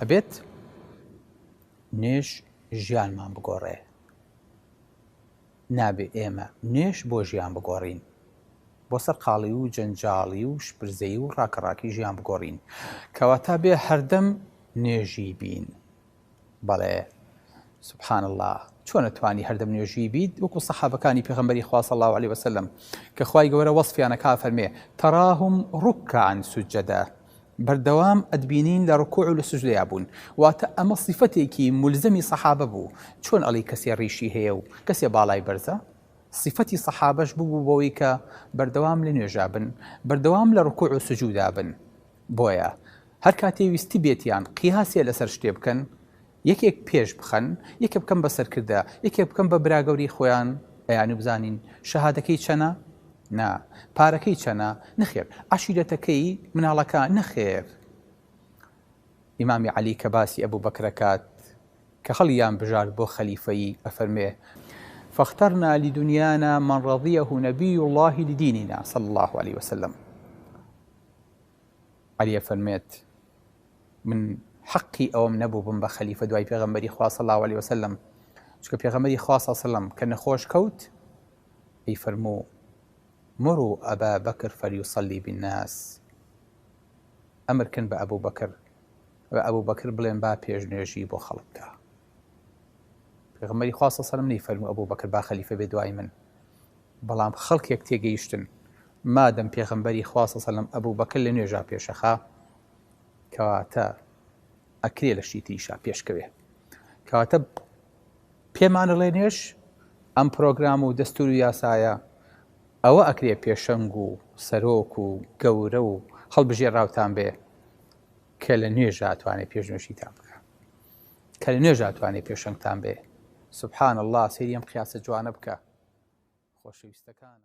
ئەبێت نوێژ ژیانمان بگۆڕێ، نابێ ئێمە نوێژ بۆ ژیان بگۆڕین، بۆ سەر قاڵی و جەنجاڵی و شپرزەی و ڕاکەڕاکی ژیان بگۆڕین، کەواتە بێ هەردەم نوێژی بین. بەڵێ سبحان الله، چۆن نەتوانی هەردەم نوێژی بیت؟ وەکو سەحابەکانی پێغەمبەری خوا صلی الله علیه وسلم کە خوای گەورە وەصفیانەکا فەرمێ تەراهم ڕوکعن سوجەدا، بەردەوام ئەدبینین لە ڕکوع و لە سوجدەیا بوون. واتە ئەمە صیفەتێکی مولزەمی سەحابە بوو. چۆن ئەڵی کەسێ ڕیشی هەیە و کەسێ باڵای بەرزە؟ صیفەتی سەحابەش بوو بۆەوەی کە بەردەوام لە نوێژا بن، بەردەوام لە ڕکوع و سوجودا بن. بۆیە هەر کاتێ ویستی بێتیان قیاسێ لەسەر شتێ بکەن، یەکێک پێش بخەن، یەکێ بکەم بە سەرکردە، یەکێ بکەم بە براگەوری خۆیان، ئەیانی بزانین شەهادەکەی چەنە؟ نا. پارەکەی چەنە؟ نەخێر. عەشیرەتەکەی مناڵەکە؟ نەخێر. ئیمامی عەلی کە باسی ئەبوو بەکرەکات کە خەڵیان بژار بۆ خەلیفەیی ئەفەرمێ فاخترنا لدنيانا من رضيه نبي الله لديننا صلى الله عليه وسلم. عەلی ئەفەرمێت من حقی ئەوم نەبوو بم بە خەلیفە دوای پێغەمبەری خوا صلی الله علیه وسلم، چونکە پێغەمبەری خوا صلی الله علیه وسلم کە نەخۆش کەوت ئەی فەرموو مروا ئەبا بەکر فەلیوصەلی بالناس، ئەمرکن بە ئەبوو بەکر، بە ئەبوو بەکر بڵێن با پێشنوێژی بۆ خەڵک بکە. پێغەمبەری خوا صلی الله علیه وسلم نەیفەرموو ئەبوو بەکر با خەلیفە بێ دوای من، بەڵام خەڵکێک تێگەیشتن مادەم پێغەمبەری خوا صلی الله علیه وسلم ئەبوو بەکر لە نوێژا پێشەخا، کەواتە ئەکرێ لە شتی تریشا پێشکەوێ. کەواتە پێمانەڵێ نوێژ ئەم پرۆگرام و دەستور و یاسایە ئەوە ئەکرێ پێشەنگ و سەرۆک و گەورە و هەڵبژێڕاوتان بێ کە لە نوێژ ئەتوانێت پێشنوێژیتان بکە، کە لە نوێژ ئەتوانێت پێشەنگتان بێ. سبحان الله، سەیری ئەم قیاسە جوانە بکە خۆشەویستەکانم.